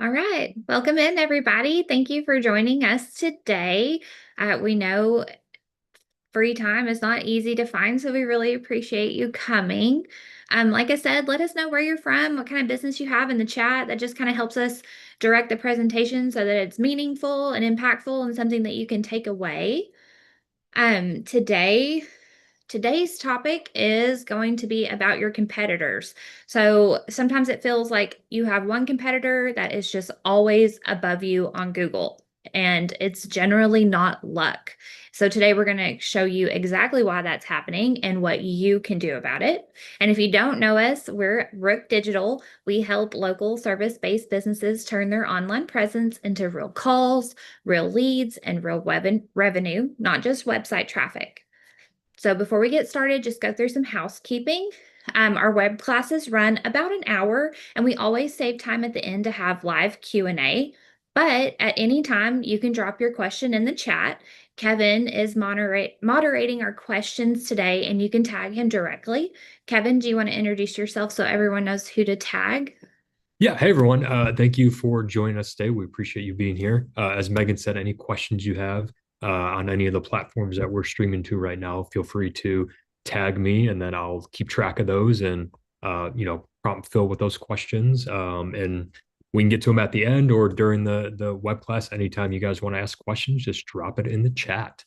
All right. Welcome in, everybody. Thank you for joining us today. We know free time is not easy to find, so we really appreciate you coming. Like I said, let us know where you're from, what kind of business you have in the chat. That just kind of helps us direct the presentation so that it's meaningful and impactful and something that you can take away. Um, today, Today's topic is going to be about your competitors. So sometimes it feels like you have one competitor that is just always above you on Google, and it's generally not luck. So today we're going to show you exactly why that's happening and what you can do about it. And if you don't know us, we're Rook Digital. We help local service-based businesses turn their online presence into real calls, real leads, and real revenue, not just website traffic. So before we get started, just go through some housekeeping. Our web classes run about an hour, and we always save time at the end to have live Q&A. But at any time, you can drop your question in the chat. Kevin is moderating our questions today, and you can tag him directly. Kevin, do you want to introduce yourself so everyone knows who to tag? Yeah, hey everyone. Thank you for joining us today. We appreciate you being here. As Megan said, any questions you have on any of the platforms that we're streaming to right now, feel free to tag me, and then I'll keep track of those and prompt Phil with those questions. And we can get to them at the end or during the web class. Anytime you guys want to ask questions, just drop it in the chat.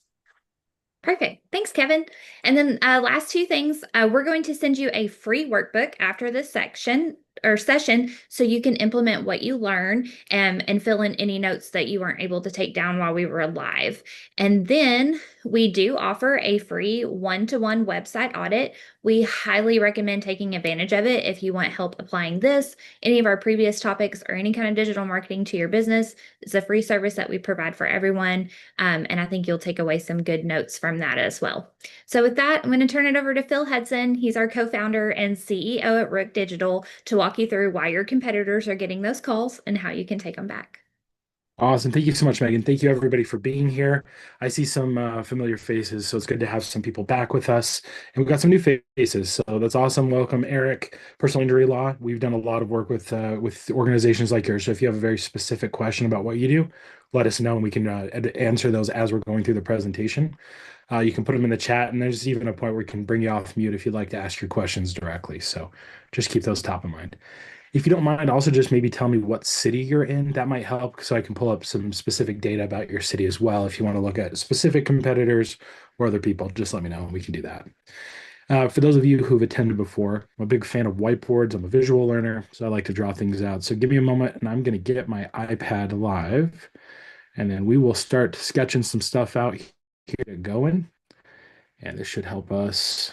Perfect. Thanks, Kevin. And then last two things, we're going to send you a free workbook after this section or session so you can implement what you learn and fill in any notes that you weren't able to take down while we were live. And then we do offer a free one-to-one website audit. We highly recommend taking advantage of it if you want help applying this, any of our previous topics, or any kind of digital marketing to your business. It's a free service that we provide for everyone. And I think you'll take away some good notes from that as well. So with that, I'm going to turn it over to Phil Hudson. He's our co-founder and CEO at Rook Digital to walk you through why your competitors are getting those calls and how you can take them back. Awesome. Thank you so much, Megan. Thank you, everybody, for being here. I see some familiar faces, so it's good to have some people back with us. And we've got some new faces, so that's awesome. Welcome, Eric, Personal Injury Law. We've done a lot of work with organizations like yours. So if you have a very specific question about what you do, let us know, and we can answer those as we're going through the presentation. You can put them in the chat, and there's even a point where we can bring you off mute if you'd like to ask your questions directly. So just keep those top of mind. If you don't mind, also just maybe tell me what city you're in. That might help so I can pull up some specific data about your city as well. If you want to look at specific competitors or other people, just let me know and we can do that. For those of you who've attended before, I'm a big fan of whiteboards. I'm a visual learner, so I like to draw things out. So give me a moment and I'm going to get my iPad live, and then we will start sketching some stuff out here going. And this should help us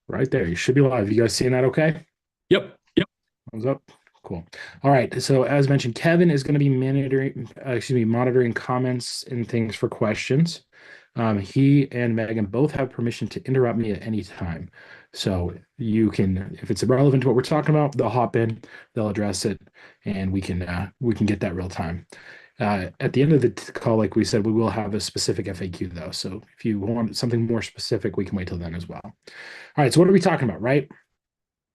right there. You should be live. You guys seeing that okay? Yep. Yep. Thumbs up. Cool. All right. So as mentioned, Kevin is going to be monitoring comments and things for questions. He and Megan both have permission to interrupt me at any time. So you can, if it's irrelevant to what we're talking about, they'll hop in, they'll address it, and we can get that real time. At the end of the call, like we said, we will have a specific FAQ though. So if you want something more specific, we can wait till then as well. All right. So what are we talking about, right?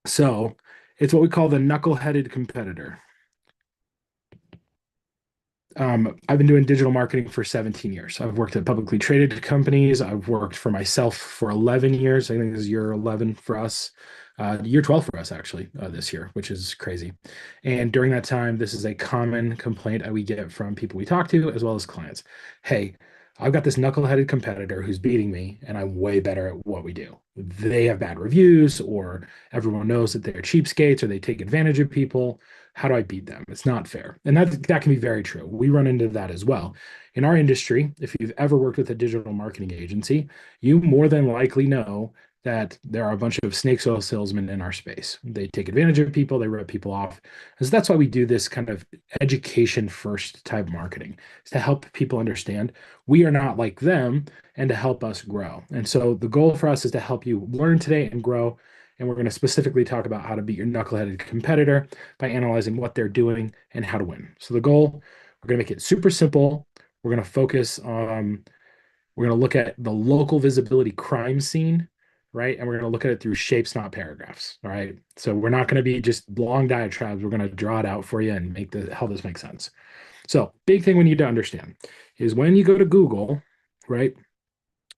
So it's what we call the knuckle-headed competitor. I've been doing digital marketing for 17 years. I've worked at publicly traded companies. I've worked for myself for 11 years. I think this is year 11 for us, year 12 for us, actually, this year, which is crazy. And during that time, this is a common complaint that we get from people we talk to, as well as clients. Hey, I've got this knuckle-headed competitor who's beating me, and I'm way better at what we do. They have bad reviews, or everyone knows that they're cheapskates, or they take advantage of people. How do I beat them? It's not fair. And that can be very true. We run into that as well. In our industry, if you've ever worked with a digital marketing agency, you more than likely know that there are a bunch of snake oil salesmen in our space. They take advantage of people, they rip people off. And so that's why we do this kind of education first type marketing, is to help people understand we are not like them and to help us grow. And so the goal for us is to help you learn today and grow. And we're going to specifically talk about how to beat your knuckleheaded competitor by analyzing what they're doing and how to win. So the goal, we're going to make it super simple. We're going to focus on, we're going to look at the local visibility crime scene. right? And we're going to look at it through shapes, not paragraphs. All right. So we're not going to be just long diatribes. We're going to draw it out for you and make help this make sense. So, big thing we need to understand is when you go to Google, right?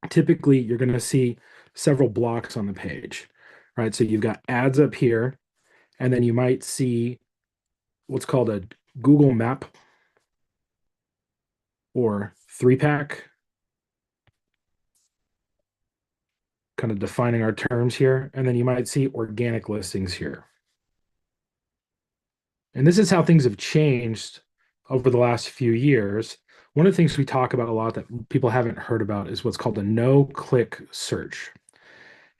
Typically, you're going to see several blocks on the page, right? So you've got ads up here, and then you might see what's called a Google map or three pack, kind of defining our terms here. And then you might see organic listings here. And this is how things have changed over the last few years. One of the things we talk about a lot that people haven't heard about is what's called a no-click search.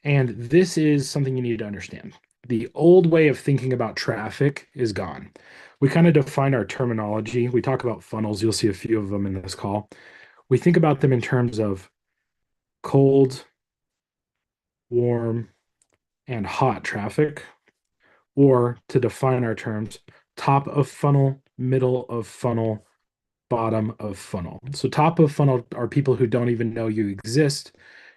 And this is something you need to understand. The old way of thinking about traffic is gone. We kind of define our terminology. We talk about funnels. You'll see a few of them in this call. We think about them in terms of cold, warm, and hot traffic, or to define our terms, top of funnel, middle of funnel, bottom of funnel. So top of funnel are people who don't even know you exist.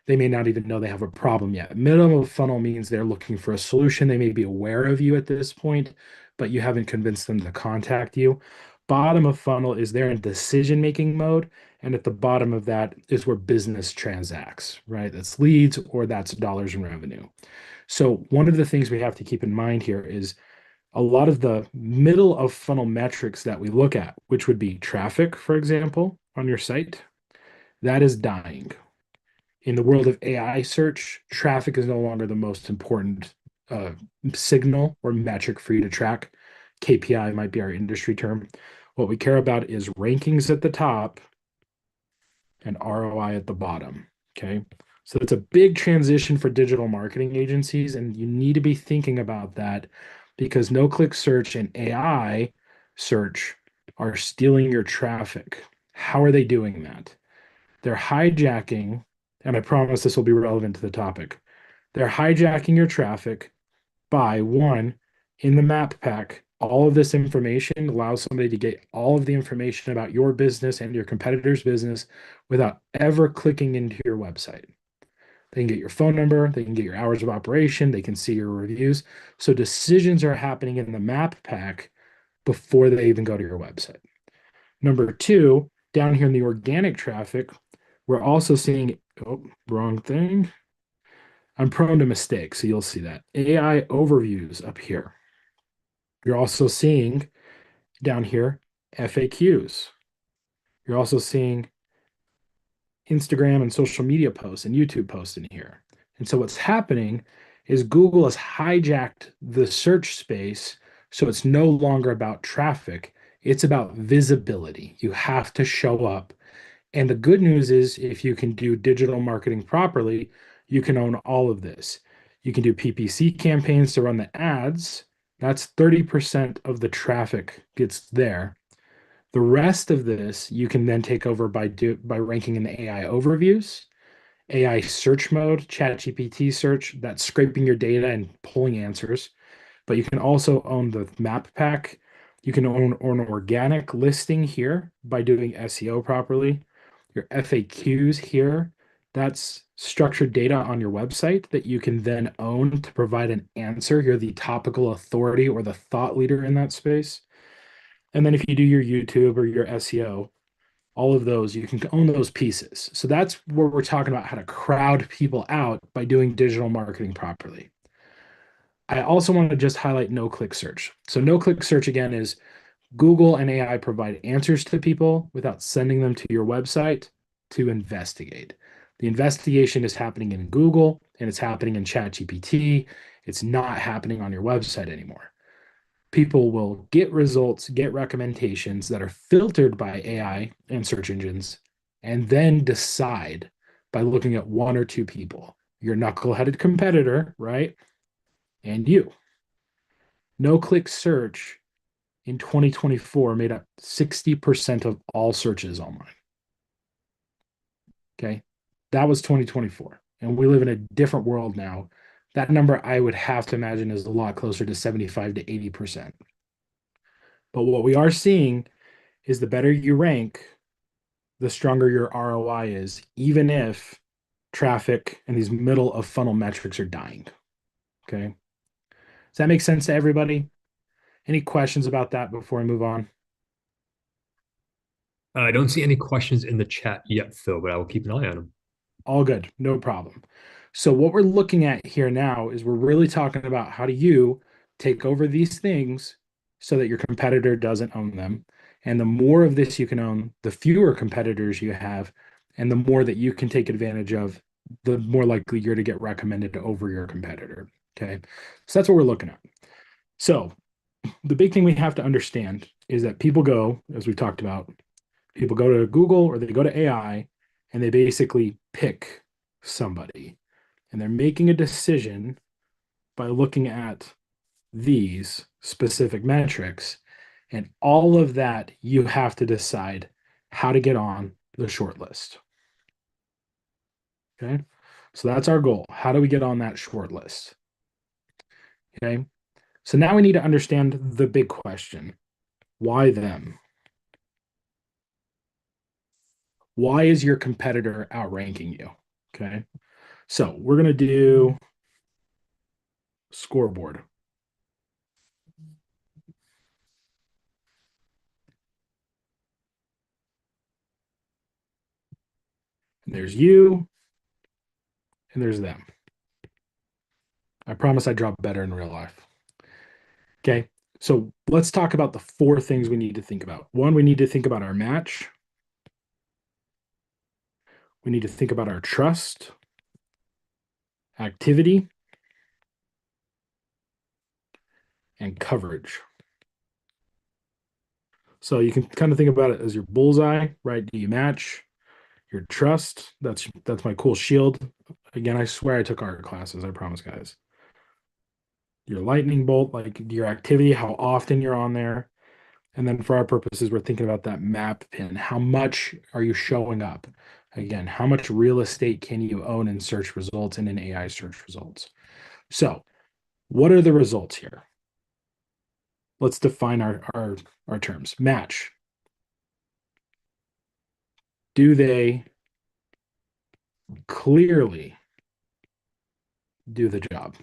They may not even know they have a problem yet. Middle of funnel means they're looking for a solution. They may be aware of you at this point, but you haven't convinced them to contact you. Bottom of funnel is they're in decision-making mode. And at the bottom of that is where business transacts, right? That's leads or that's dollars in revenue. So one of the things we have to keep in mind here is a lot of the middle of funnel metrics that we look at, which would be traffic, for example, on your site, that is dying. In the world of AI search, traffic is no longer the most important uh, signal or metric for you to track. KPI might be our industry term. What we care about is rankings at the top and ROI at the bottom. Okay. So it's a big transition for digital marketing agencies, and you need to be thinking about that because no-click search and AI search are stealing your traffic. How are they doing that? They're hijacking, and I promise this will be relevant to the topic. They're hijacking your traffic by one, in the map pack, all of this information allows somebody to get all of the information about your business and your competitor's business without ever clicking into your website. They can get your phone number, they can get your hours of operation, they can see your reviews. So decisions are happening in the map pack before they even go to your website. Number two, down here in the organic traffic, we're also seeing, oh, wrong thing. I'm prone to mistakes, so you'll see that. AI overviews up here. You're also seeing down here FAQs. You're also seeing Instagram and social media posts and YouTube posts in here. And so what's happening is Google has hijacked the search space. So it's no longer about traffic, it's about visibility. You have to show up. And the good news is, if you can do digital marketing properly, you can own all of this. You can do PPC campaigns to run the ads. That's 30% of the traffic gets there. The rest of this you can then take over by ranking in the AI overviews, AI search mode, ChatGPT search, that's scraping your data and pulling answers. But you can also own the map pack. You can own an organic listing here by doing SEO properly. Your FAQs here, that's structured data on your website that you can then own to provide an answer. You're the topical authority or the thought leader in that space. And then if you do your YouTube or your SEO, all of those, you can own those pieces. So that's where we're talking about how to crowd people out by doing digital marketing properly. I also want to just highlight no-click search. So no-click search, again, is Google and AI provide answers to people without sending them to your website to investigate. The investigation is happening in Google and it's happening in ChatGPT. It's not happening on your website anymore. People will get results, get recommendations that are filtered by AI and search engines, and then decide by looking at one or two people, your knuckleheaded competitor, right? And you. No-click search in 2024 made up 60% of all searches online. Okay. That was 2024. And we live in a different world now. That number, I would have to imagine, is a lot closer to 75 to 80%. But what we are seeing is the better you rank, the stronger your ROI is, even if traffic, and these middle of funnel metrics are dying. Okay. Does that make sense to everybody? Any questions about that before I move on? I don't see any questions in the chat yet, Phil, but I will keep an eye on them. All good, no problem. So what we're looking at here now is we're really talking about how do you take over these things so that your competitor doesn't own them. And the more of this you can own, the fewer competitors you have, and the more that you can take advantage of, the more likely you're to get recommended over your competitor. Okay. So that's what we're looking at. So the big thing we have to understand is that people go, as we've talked about, people go to Google or they go to AI and they basically pick somebody and they're making a decision by looking at these specific metrics. And all of that, you have to decide how to get on the short list. Okay. So that's our goal. How do we get on that short list? Okay. So now we need to understand the big question. Why them? Why is your competitor outranking you? Okay. So we're going to do scoreboard. And there's you, and there's them. I promise I drop better in real life. Okay. So let's talk about the 4 things we need to think about. One, we need to think about our match. We need to think about our trust, activity, and coverage. So you can kind of think about it as your bullseye, right? Do you match? Your trust, that's my cool shield. Again, I swear I took art classes, I promise, guys. Your lightning bolt, like your activity, how often you're on there. And then for our purposes, we're thinking about that map pin. How much are you showing up? Again, how much real estate can you own in search results and in AI search results? So what are the results here? Let's define our terms. Match. Do they clearly do the job?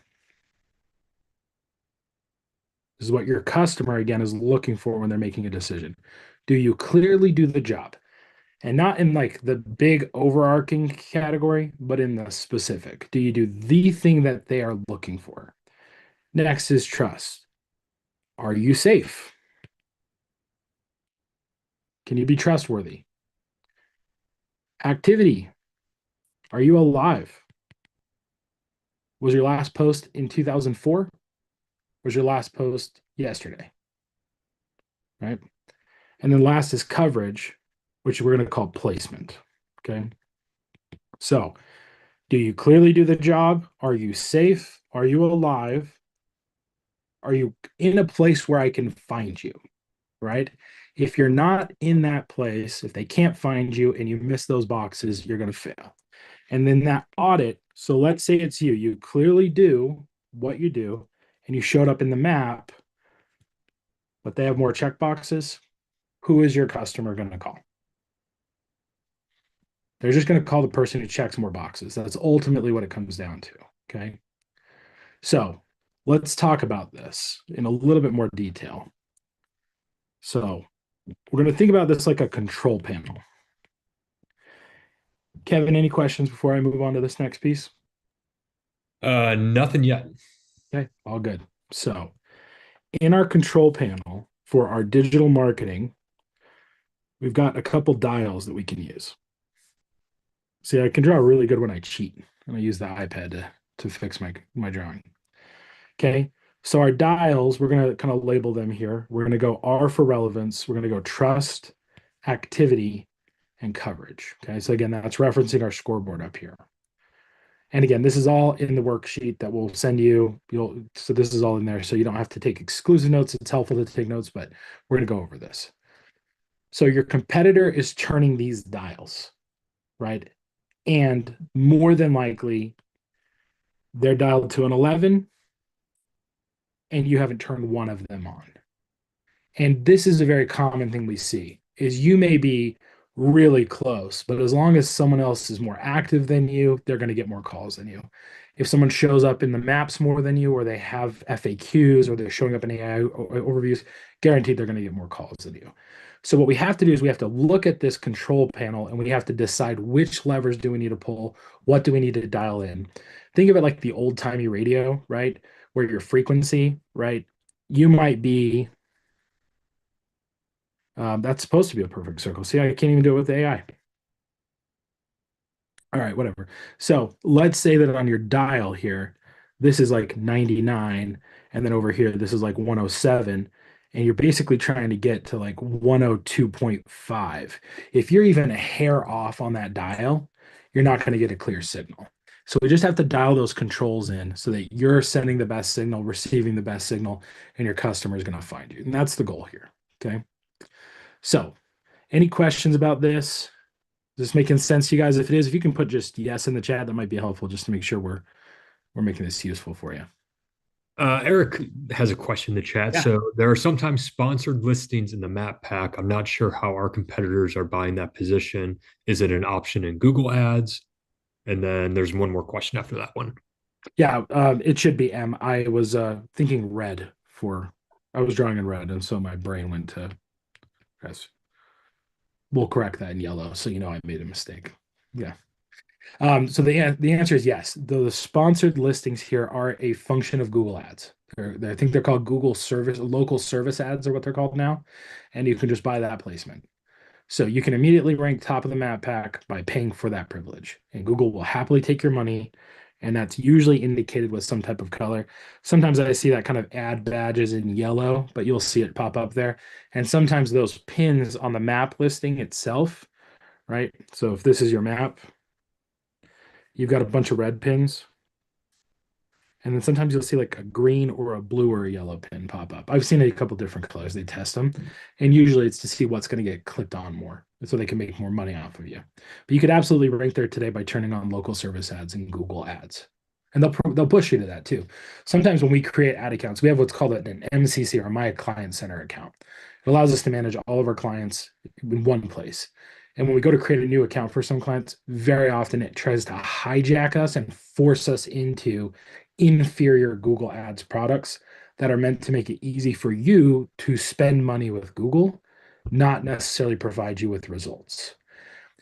This is what your customer, again, is looking for when they're making a decision. Do you clearly do the job? And not in like the big overarching category, but in the specific. Do you do the thing that they are looking for? Next is trust. Are you safe? Can you be trustworthy? Activity. Are you alive? Was your last post in 2004? Was your last post yesterday? Right? And then last is coverage, which we're going to call placement. Okay. So, do you clearly do the job? Are you safe? Are you alive? Are you in a place where I can find you? Right? If you're not in that place, if they can't find you and you miss those boxes, you're going to fail. And then that audit, so let's say it's you, you clearly do what you do and you showed up in the map, but they have more check boxes. Who is your customer going to call? They're just going to call the person who checks more boxes. That's ultimately what it comes down to. Okay. So let's talk about this in a little bit more detail. So we're going to think about this like a control panel. Kevin, any questions before I move on to this next piece? Nothing yet. Okay, all good. So in our control panel for our digital marketing, we've got a couple dials that we can use. See, I can draw really good when I cheat, and I use the iPad to fix my drawing. Okay, so our dials, we're going to kind of label them here. We're going to go R for relevance. We're going to go trust, activity, and coverage. Okay, so again, that's referencing our scoreboard up here. And again, this is all in the worksheet that we'll send you. So this is all in there, so you don't have to take exclusive notes. It's helpful to take notes, but we're going to go over this. So your competitor is turning these dials, right? And more than likely, they're dialed to an 11, and you haven't turned one of them on. And this is a very common thing we see, is you may be really close. But as long as someone else is more active than you, they're going to get more calls than you. If someone shows up in the maps more than you, or they have FAQs, or they're showing up in AI overviews, guaranteed they're going to get more calls than you. So what we have to do is we have to look at this control panel and we have to decide which levers do we need to pull, what do we need to dial in. Think of it like the old-timey radio, right? Where your frequency, right? You might be, that's supposed to be a perfect circle. See, I can't even do it with AI. All right, whatever. So let's say that on your dial here, this is like 99, and then over here, this is like 107, and you're basically trying to get to like 102.5. If you're even a hair off on that dial, you're not going to get a clear signal. So we just have to dial those controls in so that you're sending the best signal, receiving the best signal, and your customer is going to find you. And that's the goal here. Okay. So, any questions about this? Is this making sense to you guys? If it is, if you can put just yes in the chat, that might be helpful just to make sure we're making this useful for you. Eric has a question in the chat. Yeah. So there are sometimes sponsored listings in the map pack. I'm not sure how our competitors are buying that position. Is it an option in Google Ads? And then there's one more question after that one. Yeah, it should be M. I was thinking red for, I was drawing in red, and so my brain went to, yes. We'll correct that in yellow, so you know I made a mistake. Yeah. So the answer is yes. The sponsored listings here are a function of Google Ads. I think they're called Google Service, local service ads are what they're called now, and you can just buy that placement. So you can immediately rank top of the map pack by paying for that privilege, and Google will happily take your money, and that's usually indicated with some type of color. Sometimes I see that kind of ad badges in yellow, but you'll see it pop up there. And sometimes those pins on the map listing itself, right? So if this is your map, you've got a bunch of red pins. And then sometimes you'll see like a green or a blue or a yellow pin pop up. I've seen a couple different colors. They test them. And usually it's to see what's going to get clicked on more so they can make more money off of you. But you could absolutely rank there today by turning on local service ads and Google Ads. And they'll push you to that too. Sometimes when we create ad accounts, we have what's called an MCC or My Client Center account. It allows us to manage all of our clients in one place. And when we go to create a new account for some clients, very often it tries to hijack us and force us into inferior Google Ads products that are meant to make it easy for you to spend money with Google, not necessarily provide you with results.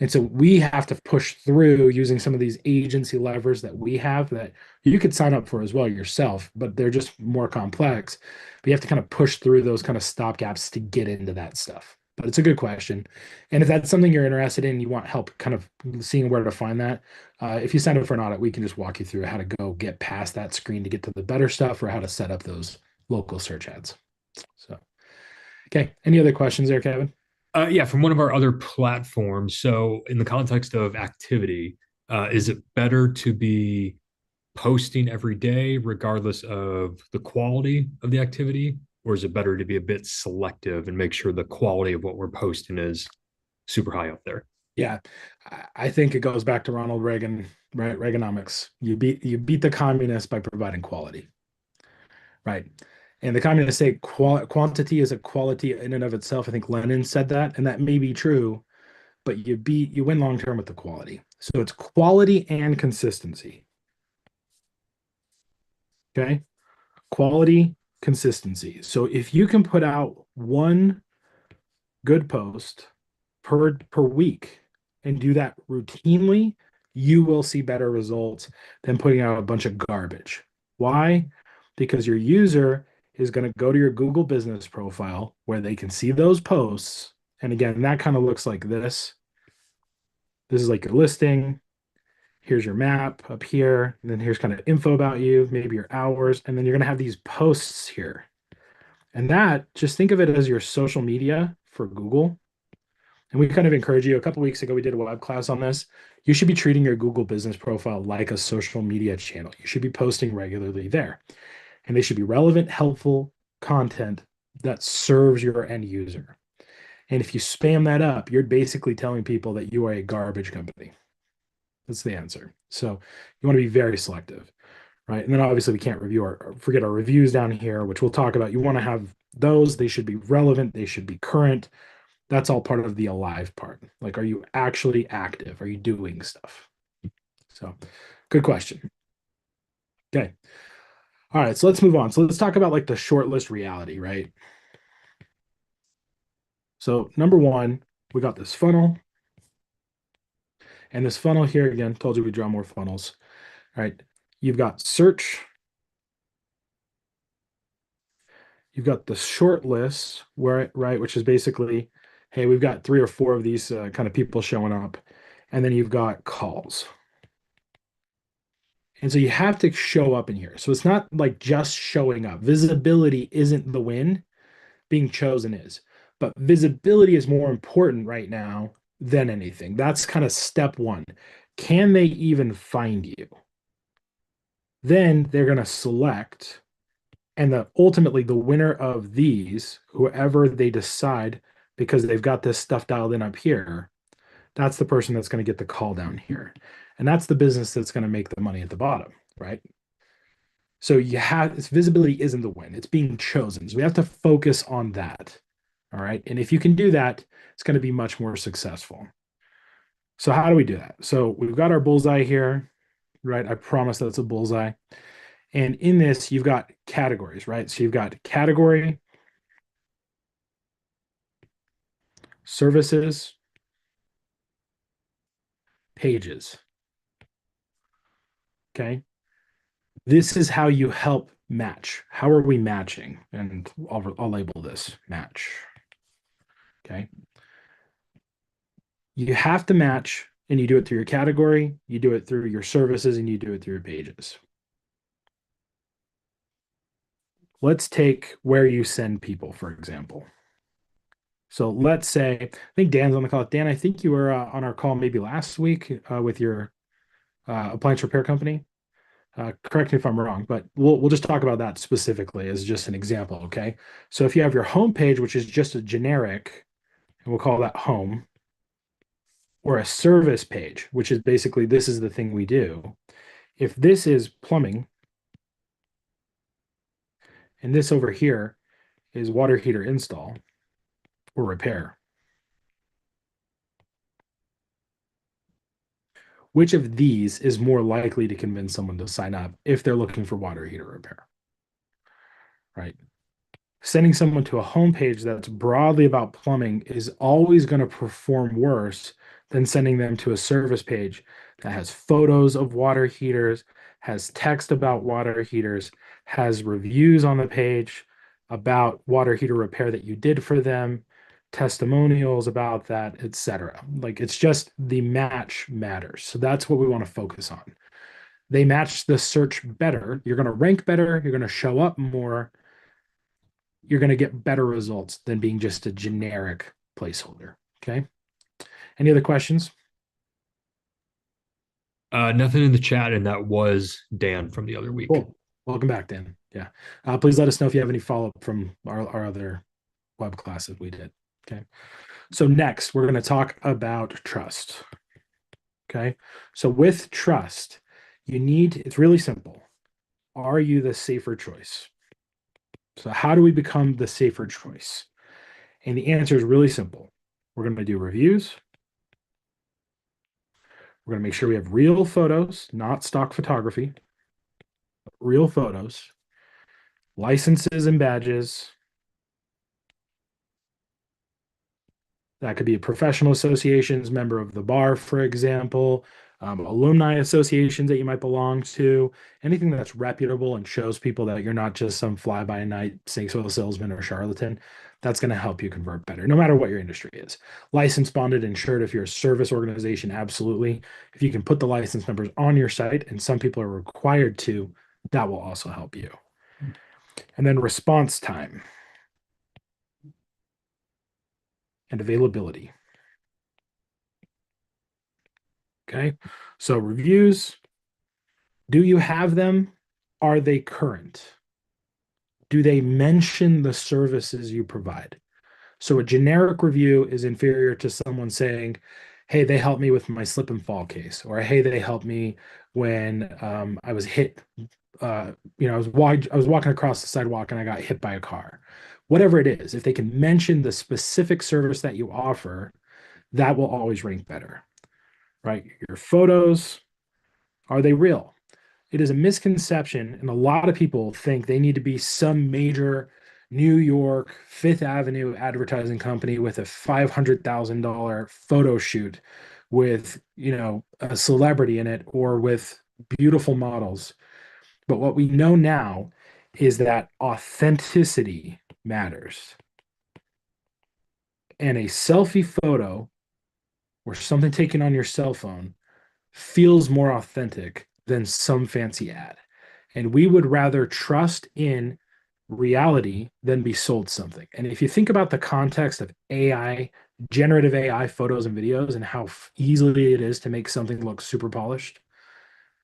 And so we have to push through using some of these agency levers that we have that you could sign up for as well yourself, but they're just more complex. But you have to kind of push through those kind of stopgaps to get into that stuff. But it's a good question. And if that's something you're interested in, you want help kind of seeing where to find that, if you sign up for an audit, we can just walk you through how to go get past that screen to get to the better stuff or how to set up those local search ads. So, okay. Any other questions there, Kevin? Yeah, from one of our other platforms. So in the context of activity, is it better to be posting every day, regardless of the quality of the activity? Or is it better to be a bit selective and make sure the quality of what we're posting is super high up there? Yeah, I think it goes back to Ronald Reagan, right? Reaganomics. You beat the communists by providing quality, right? And the communists say quantity is a quality in and of itself. I think Lenin said that, and that may be true, but you win long term with the quality. So it's quality and consistency. Okay, quality, consistency. So if you can put out one good post per week and do that routinely, you will see better results than putting out a bunch of garbage. Why? Because your user is going to go to your Google business profile where they can see those posts. And again, that kind of looks like this. This is like your listing. Here's your map up here. And then here's kind of info about you, maybe your hours. And then you're going to have these posts here. And that, just think of it as your social media for Google. And we kind of encourage you. A couple of weeks ago, we did a web class on this. You should be treating your Google business profile like a social media channel. You should be posting regularly there. And they should be relevant, helpful content that serves your end user. And if you spam that up, you're basically telling people that you are a garbage company. That's the answer. So you want to be very selective, right? And then obviously we can't forget our reviews down here, which we'll talk about. You want to have those. They should be relevant. They should be current. That's all part of the alive part. Like, are you actually active? Are you doing stuff? So, good question. Okay. All right. So let's move on. So let's talk about like the shortlist reality, right? So, number one, we got this funnel. And this funnel here, again, told you we draw more funnels. All right. You've got search. You've got the short list, where, right, which is basically, hey, we've got 3 or 4 of these kind of people showing up. And then you've got calls. And so you have to show up in here. So it's not like just showing up. Visibility isn't the win, being chosen is. But visibility is more important right now than anything. That's kind of step one. Can they even find you? Then they're going to select, and ultimately the winner of these, whoever they decide, because they've got this stuff dialed in up here, that's the person that's going to get the call down here. And that's the business that's going to make the money at the bottom, right? So you have this visibility isn't the win, it's being chosen. So we have to focus on that. All right. And if you can do that, it's going to be much more successful. So how do we do that? So we've got our bullseye here, right? I promise that's a bullseye. And in this, you've got categories, right? So you've got category, services, pages. Okay. This is how you help match. How are we matching? And I'll label this match. Okay. You have to match, and you do it through your category, you do it through your services, and you do it through your pages. Let's take where you send people, for example. So let's say, I think Dan's on the call. Dan, I think you were on our call maybe last week with your appliance repair company. Correct me if I'm wrong, but we'll just talk about that specifically as just an example, okay? So if you have your home page, which is just a generic, and we'll call that home, or a service page, which is basically this is the thing we do. If this is plumbing, and this over here is water heater install or repair, which of these is more likely to convince someone to sign up if they're looking for water heater repair, right? Sending someone to a homepage that's broadly about plumbing is always going to perform worse than sending them to a service page that has photos of water heaters, has text about water heaters, has reviews on the page about water heater repair that you did for them, testimonials about that, etc. Like, it's just the match matters. So that's what we want to focus on. They match the search better. You're going to rank better. You're going to show up more. You're going to get better results than being just a generic placeholder. Okay. Any other questions? Nothing in the chat, and that was Dan from the other week. Cool. Welcome back, Dan. Yeah. Please let us know if you have any follow-up from our other web classes we did. Okay. So next, we're going to talk about trust. Okay. So with trust, it's really simple. Are you the safer choice? So how do we become the safer choice? And the answer is really simple. We're going to do reviews. We're going to make sure we have real photos, not stock photography, real photos, licenses and badges. That could be a professional associations, member of the bar, for example, alumni associations that you might belong to, anything that's reputable and shows people that you're not just some fly-by-night snake oil salesman or charlatan. That's going to help you convert better, no matter what your industry is. License, bonded, insured. If you're a service organization, absolutely. If you can put the license numbers on your site, and some people are required to, that will also help you. And then response time and availability. Okay, so reviews, do you have them? Are they current? Do they mention the services you provide? So a generic review is inferior to someone saying, hey, they helped me with my slip and fall case, or hey, they helped me when I was hit. I was walking across the sidewalk and I got hit by a car. whatever it is, if they can mention the specific service that you offer, that will always rank better, right? Your photos, are they real? It is a misconception, and a lot of people think they need to be some major New York Fifth Avenue advertising company with a $500,000 photo shoot with, a celebrity in it or with beautiful models. But what we know now is that authenticity matters. And a selfie photo or something taken on your cell phone feels more authentic than some fancy ad. And we would rather trust in reality than be sold something. And if you think about the context of AI, generative AI photos and videos, and how easily it is to make something look super polished,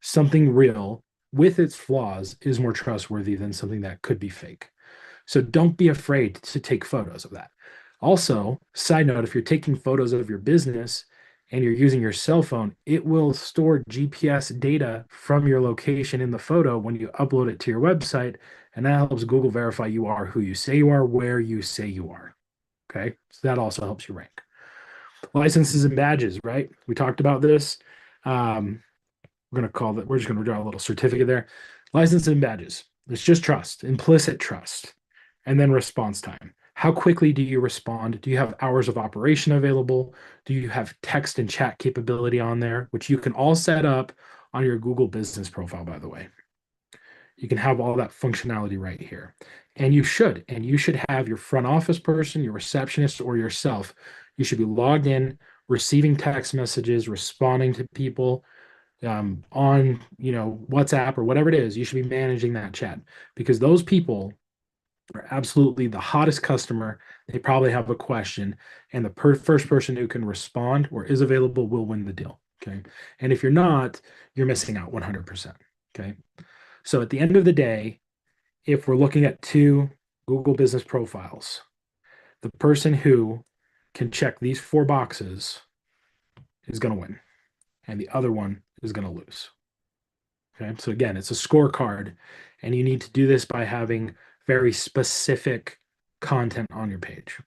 something real with its flaws is more trustworthy than something that could be fake. So don't be afraid to take photos of that. Also, side note, if you're taking photos of your business and you're using your cell phone, it will store GPS data from your location in the photo when you upload it to your website. And that helps Google verify you are who you say you are, where you say you are. Okay. So that also helps you rank. Licenses and badges, right? We talked about this. We're just going to draw a little certificate there. License and badges. It's just trust, implicit trust, and then response time. How quickly do you respond? Do you have hours of operation available? Do you have text and chat capability on there, which you can all set up on your Google business profile, by the way? You can have all that functionality right here. And you should have your front office person, your receptionist, or yourself. You should be logged in, receiving text messages, responding to people, on WhatsApp or whatever it is. You should be managing that chat because those people are absolutely the hottest customer. They probably have a question, and the first person who can respond or is available will win the deal. Okay. And if you're not, you're missing out 100%. Okay. So at the end of the day, if we're looking at two Google business profiles, the person who can check these four boxes is going to win, and the other one is going to lose. Okay. So again, it's a scorecard, and you need to do this by having very specific content on your page.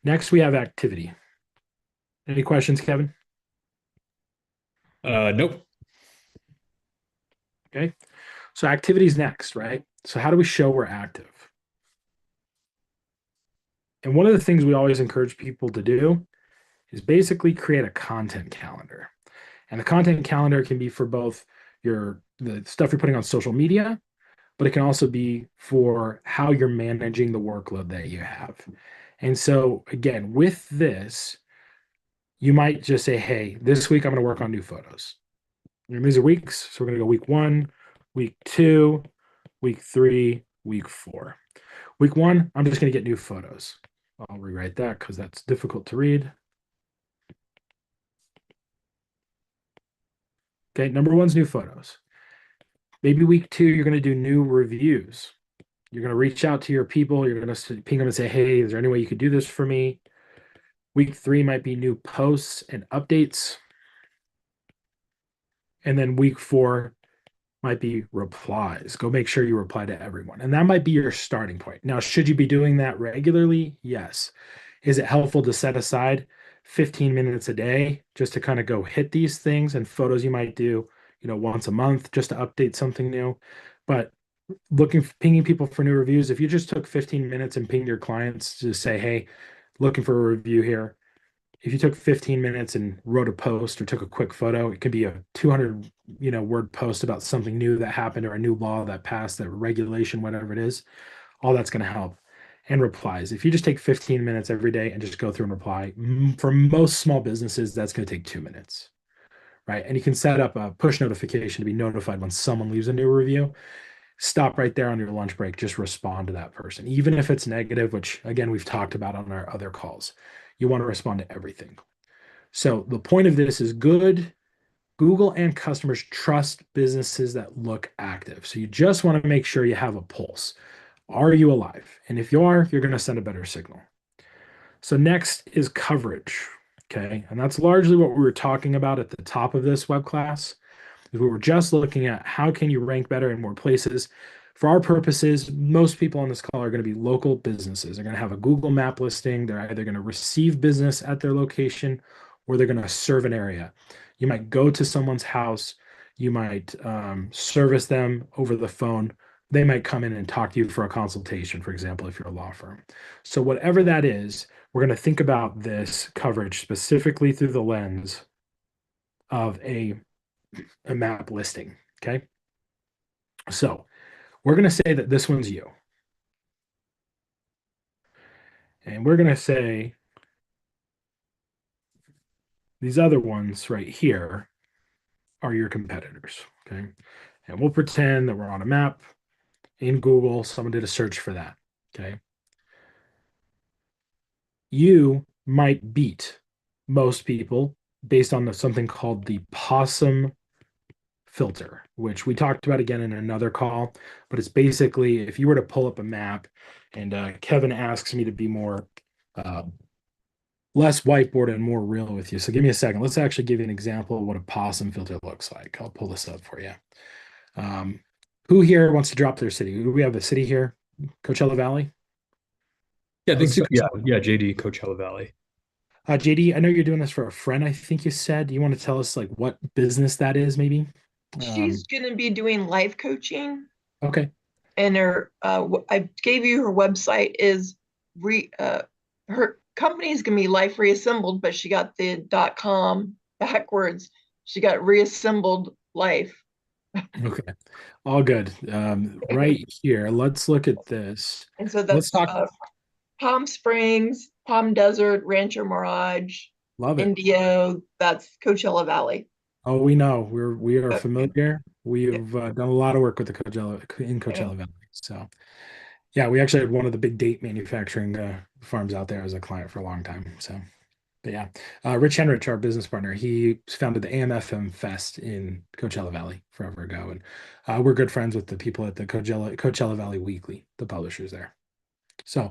Next, we have activity. Any questions, Kevin? Nope. Okay. So activity is next, right? So how do we show we're active? And one of the things we always encourage people to do is basically create a content calendar. And the content calendar can be for both the stuff you're putting on social media, but it can also be for how you're managing the workload that you have. And so again, with this, you might just say, hey, this week I'm going to work on new photos. And these are weeks. So we're going to go week 1, week 2, week 3, week 4. Week 1, I'm just going to get new photos. I'll rewrite that because that's difficult to read. Okay, number 1's new photos. Maybe week 2, you're going to do new reviews. You're going to reach out to your people. You're going to ping them and say, hey, is there any way you could do this for me? Week 3 might be new posts and updates. And then week 4 might be replies. Go make sure you reply to everyone. And that might be your starting point. Now, should you be doing that regularly? Yes. Is it helpful to set aside 15 minutes a day just to kind of go hit these things and photos you might do, once a month just to update something new? But pinging people for new reviews, if you just took 15 minutes and pinged your clients to say, hey, looking for a review here. If you took 15 minutes and wrote a post or took a quick photo, it could be a 200, word post about something new that happened or a new law that passed, a regulation, whatever it is. All that's going to help. And replies. If you just take 15 minutes every day and just go through and reply, for most small businesses, that's going to take 2 minutes, right? And you can set up a push notification to be notified when someone leaves a new review. Stop right there on your lunch break. Just respond to that person, even if it's negative, which again, we've talked about on our other calls. You want to respond to everything. So the point of this is good. Google and customers trust businesses that look active. So you just want to make sure you have a pulse. Are you alive? And if you are, you're going to send a better signal. So next is coverage. Okay. And that's largely what we were talking about at the top of this web class. We were just looking at how can you rank better in more places. For our purposes, most people on this call are going to be local businesses. They're going to have a Google map listing. They're either going to receive business at their location or they're going to serve an area. You might go to someone's house. You might service them over the phone. They might come in and talk to you for a consultation, for example, if you're a law firm. So, whatever that is, we're going to think about this coverage specifically through the lens of a map listing. Okay. So, we're going to say that this one's you. And we're going to say these other ones right here are your competitors. Okay. And we'll pretend that we're on a map in Google. Someone did a search for that. Okay. You might beat most people based on something called the possum filter, which we talked about again in another call. But it's basically if you were to pull up a map and Kevin asks me to be more uh, less whiteboard and more real with you. So give me a second. Let's actually give you an example of what a possum filter looks like. I'll pull this up for you. Um, who here wants to drop their city? Do we have a city here? Coachella Valley? Yeah, I think Let's do so. Yeah, JD, Coachella Valley. JD, I know you're doing this for a friend, I think you said. Do you want to tell us like what business that is, maybe? She's going to be doing life coaching, Okay. and I gave you her website is her company is going to be Life Reassembled, but she got the .com backwards. She got Reassembled Life. Okay. All good. Right here, let's look at this. And so Let's that's talk. Palm Springs, Palm Desert, Rancho Mirage, Love it. Indio. That's Coachella Valley. Oh, we know. We are Okay. familiar. We've done a lot of work with the Coachella Valley. So yeah, we actually had one of the big date manufacturing farms out there as a client for a long time. So, but yeah, Rich Henrich, our business partner, he founded the AMFM Fest in Coachella Valley forever ago, and we're good friends with the people at the Coachella Valley Weekly, the publishers there. So,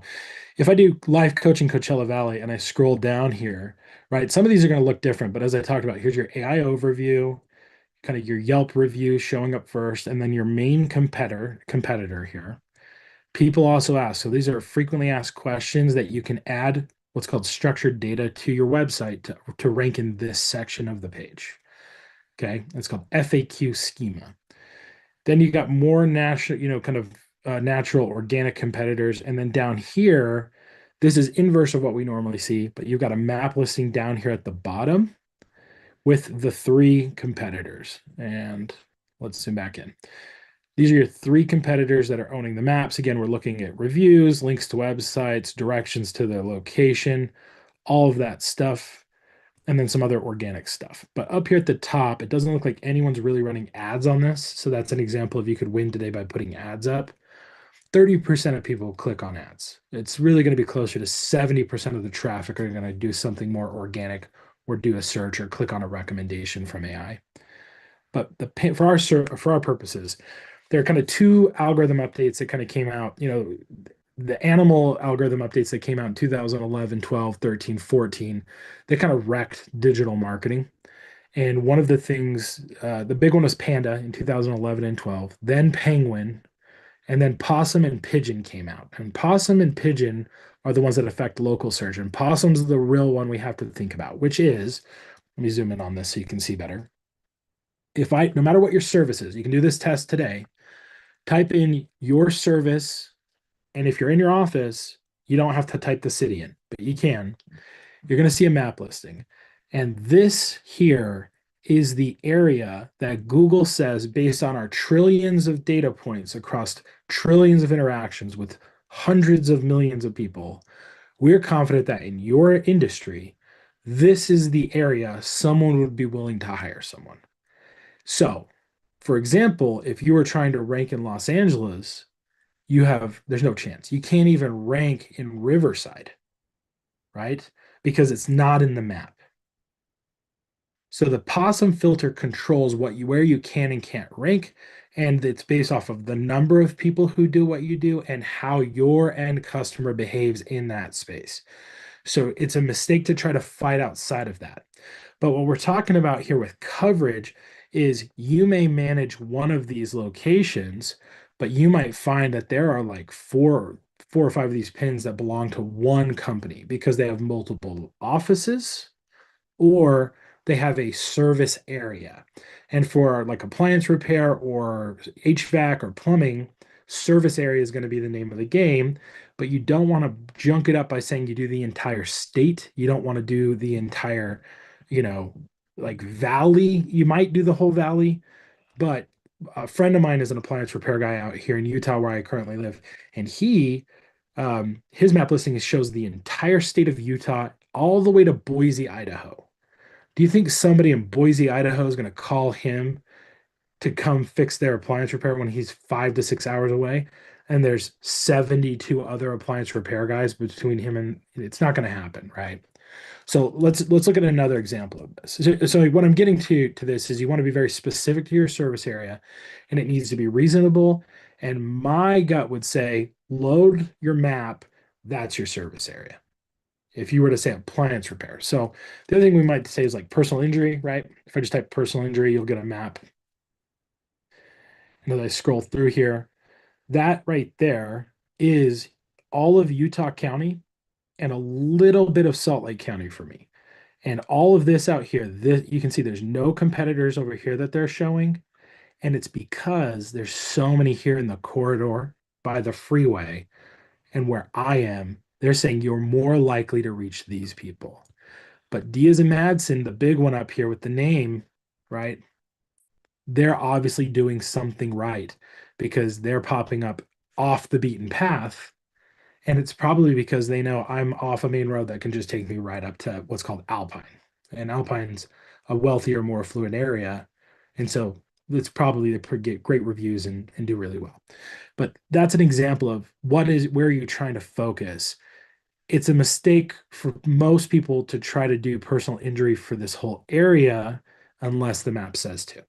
if I do live coaching Coachella Valley and I scroll down here, right, some of these are going to look different, but as I talked about, here's your AI overview, kind of your Yelp review showing up first, and then your main competitor here. People also ask, so these are frequently asked questions that you can add what's called structured data to your website to rank in this section of the page. Okay, it's called FAQ schema. Then you got more national, kind of natural organic competitors. And then down here, this is inverse of what we normally see, but you've got a map listing down here at the bottom with the 3 competitors. And let's zoom back in. These are your 3 competitors that are owning the maps. Again, we're looking at reviews, links to websites, directions to their location, all of that stuff, and then some other organic stuff. But up here at the top, it doesn't look like anyone's really running ads on this. So that's an example of you could win today by putting ads up. 30% of people click on ads. It's really going to be closer to 70% of the traffic are going to do something more organic or do a search or click on a recommendation from AI. But for our purposes, there are kind of 2 algorithm updates that kind of came out, the animal algorithm updates that came out in 2011, 12, 13, 14, they kind of wrecked digital marketing. And one of the things, the big one was Panda in 2011 and 12, then Penguin, and then Possum and Pigeon came out. And Possum and Pigeon are the ones that affect local search. And Possum's the real one we have to think about, which is, let me zoom in on this so you can see better. No matter what your service is, you can do this test today, type in your service. And if you're in your office, you don't have to type the city in, but you can. You're going to see a map listing. And this here is the area that Google says, based on our trillions of data points across trillions of interactions with hundreds of millions of people, we're confident that in your industry, this is the area someone would be willing to hire someone. So, for example, if you were trying to rank in Los Angeles, there's no chance. You can't even rank in Riverside, right? Because it's not in the map. So the Possum filter controls where you can and can't rank, and it's based off of the number of people who do what you do and how your end customer behaves in that space. So it's a mistake to try to fight outside of that. But what we're talking about here with coverage is you may manage one of these locations, but you might find that there are like four or five of these pins that belong to one company because they have multiple offices or they have a service area. And for like appliance repair or HVAC or plumbing, service area is going to be the name of the game, but you don't want to junk it up by saying you do the entire state. You don't want to do the entire, you know, like valley. You might do the whole valley, but a friend of mine is an appliance repair guy out here in Utah where I currently live, and his map listing shows the entire state of Utah all the way to Boise, Idaho. Do you think somebody in Boise, Idaho is going to call him to come fix their appliance repair when he's 5 to 6 hours away? And there's 72 other appliance repair guys between him and it's not going to happen, right? So let's look at another example of this. So what I'm getting to this is you want to be very specific to your service area, and it needs to be reasonable. And my gut would say load your map. That's your service area. If you were to say appliance repair. So the other thing we might say is like personal injury, right? If I just type personal injury, you'll get a map. And as I scroll through here, that right there is all of Utah County and a little bit of Salt Lake County for me. And all of this out here, this you can see there's no competitors over here that they're showing. And it's because there's so many here in the corridor by the freeway and where I am, they're saying you're more likely to reach these people. But Diaz and Madsen, the big one up here with the name, right? They're obviously doing something right because they're popping up off the beaten path. And it's probably because they know I'm off a main road that can just take me right up to what's called Alpine. And Alpine's a wealthier, more affluent area. And so it's probably to get great reviews and do really well. But that's an example of where you're trying to focus. It's a mistake for most people to try to do personal injury for this whole area unless the map says to.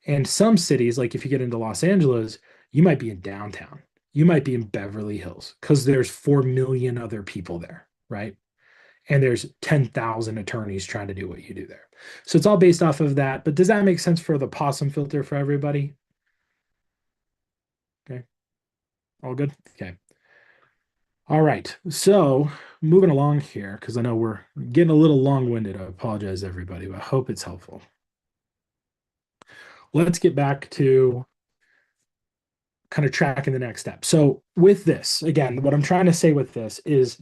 And some cities, like if you get into Los Angeles, you might be in downtown. You might be in Beverly Hills because there's 4 million other people there, right? And there's 10,000 attorneys trying to do what you do there. So it's all based off of that. But does that make sense for the possum filter for everybody? Okay. All good? Okay. All right. So moving along here, because I know we're getting a little long-winded. I apologize, everybody, but I hope it's helpful. Let's get back to kind of tracking the next step. So with this, again, what I'm trying to say with this is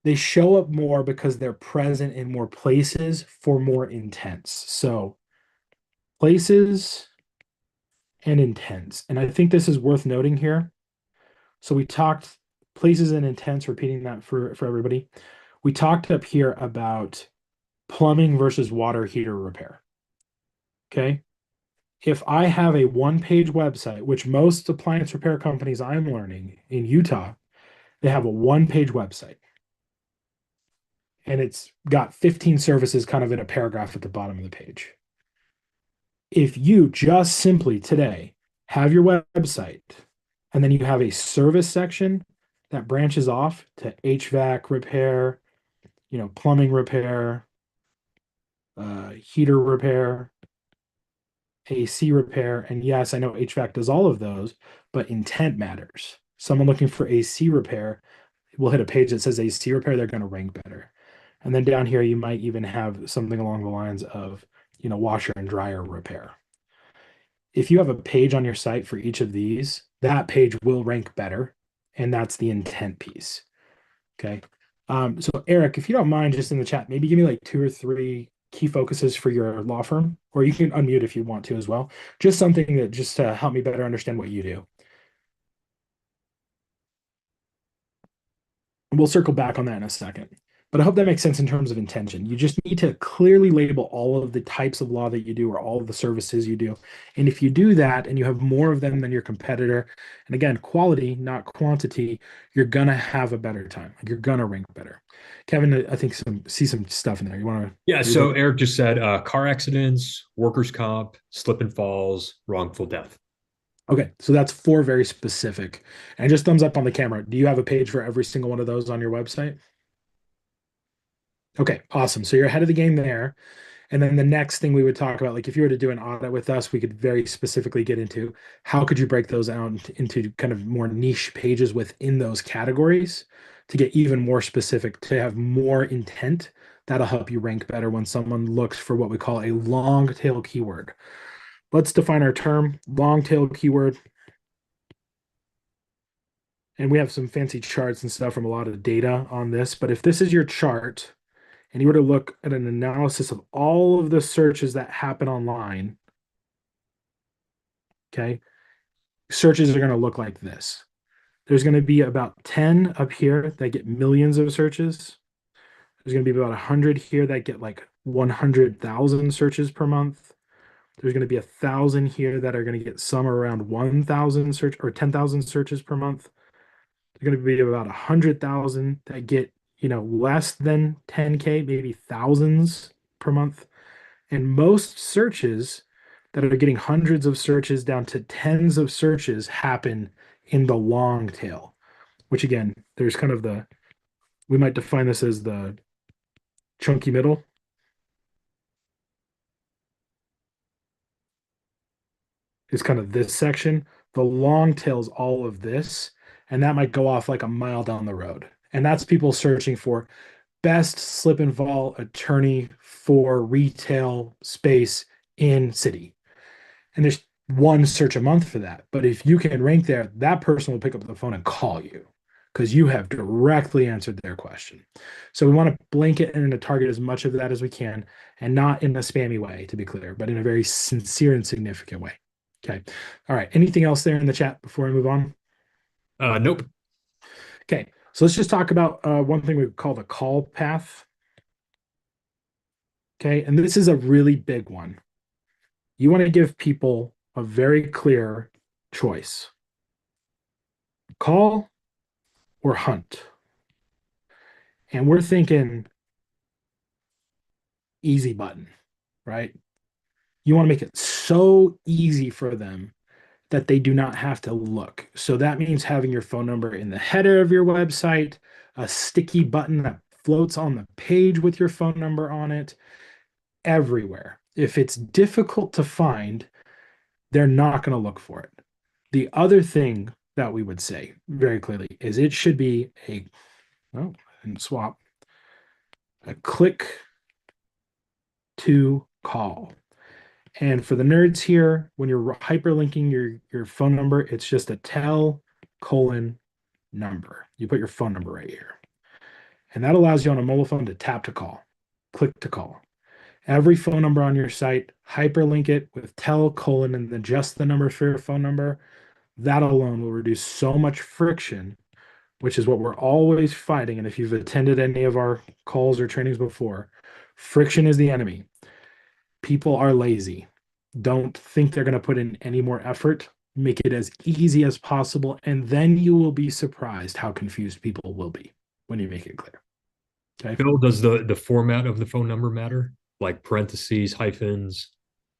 they show up more because they're present in more places for more intents. So places and intents. And I think this is worth noting here. So we talked places and intents, repeating that for everybody. We talked up here about plumbing versus water heater repair. Okay. If I have a one-page website, which most appliance repair companies I'm learning in Utah, they have a one-page website. And it's got 15 services kind of in a paragraph at the bottom of the page. If you just simply today have your website and then you have a service section that branches off to HVAC repair, plumbing repair, heater repair, AC repair. And yes, I know HVAC does all of those, but intent matters. Someone looking for AC repair will hit a page that says AC repair, they're going to rank better. And then down here, you might even have something along the lines of, washer and dryer repair. If you have a page on your site for each of these, that page will rank better. And that's the intent piece. Okay. So Eric, if you don't mind, just in the chat, maybe give me like 2 or 3 key focuses for your law firm, or you can unmute if you want to as well. Just something that just to help me better understand what you do. We'll circle back on that in a second. But I hope that makes sense in terms of intention. You just need to clearly label all of the types of law that you do or all of the services you do. And if you do that and you have more of them than your competitor, and again, quality, not quantity, you're going to have a better time. You're going to rank better. Kevin, I think see some stuff in there. You want to? Yeah. So Eric just said car accidents, workers' comp, slip and falls, wrongful death. Okay. So that's 4 very specific. And just thumbs up on the camera. Do you have a page for every single one of those on your website? Okay, awesome. So you're ahead of the game there. And then the next thing we would talk about, like if you were to do an audit with us, we could very specifically get into how could you break those out into kind of more niche pages within those categories to get even more specific, to have more intent. That'll help you rank better when someone looks for what we call a long tail keyword. Let's define our term, long tail keyword. And we have some fancy charts and stuff from a lot of data on this. But if this is your chart and you were to look at an analysis of all of the searches that happen online, okay, searches are going to look like this. There's going to be about 10 up here that get millions of searches. There's going to be about 100 here that get like 100,000 searches per month. There's going to be 1,000 here that are going to get somewhere around 1,000 search or 10,000 searches per month. There's going to be about 100,000 that get, less than 10K, maybe thousands per month. And most searches that are getting hundreds of searches down to tens of searches happen in the long tail, which again, there's kind of we might define this as the chunky middle. Is kind of this section. The long tail is all of this, and that might go off like a mile down the road. And that's people searching for best slip and fall attorney for retail space in city. And there's one search a month for that. But if you can rank there, that person will pick up the phone and call you because you have directly answered their question. So we want to blanket and to target as much of that as we can, and not in a spammy way, to be clear, but in a very sincere and significant way. Okay. All right. Anything else there in the chat before I move on? Nope. Okay. So let's just talk about one thing we call the call path. Okay. And this is a really big one. You want to give people a very clear choice: call or hunt. And we're thinking easy button, right? You want to make it so easy for them that they do not have to look. So that means having your phone number in the header of your website, a sticky button that floats on the page with your phone number on it, everywhere. If it's difficult to find, they're not going to look for it. The other thing that we would say very clearly is it should be a click to call. And for the nerds here, when you're hyperlinking your phone number, it's just a number. You put your phone number right here. And that allows you on a mobile phone to tap to call, click to call. Every phone number on your site, hyperlink it with and then just the number for your phone number. That alone will reduce so much friction, which is what we're always fighting. And if you've attended any of our calls or trainings before, friction is the enemy. People are lazy. Don't think they're going to put in any more effort. Make it as easy as possible, and then you will be surprised how confused people will be when you make it clear. Okay. Bill, does the format of the phone number matter? Like parentheses, hyphens?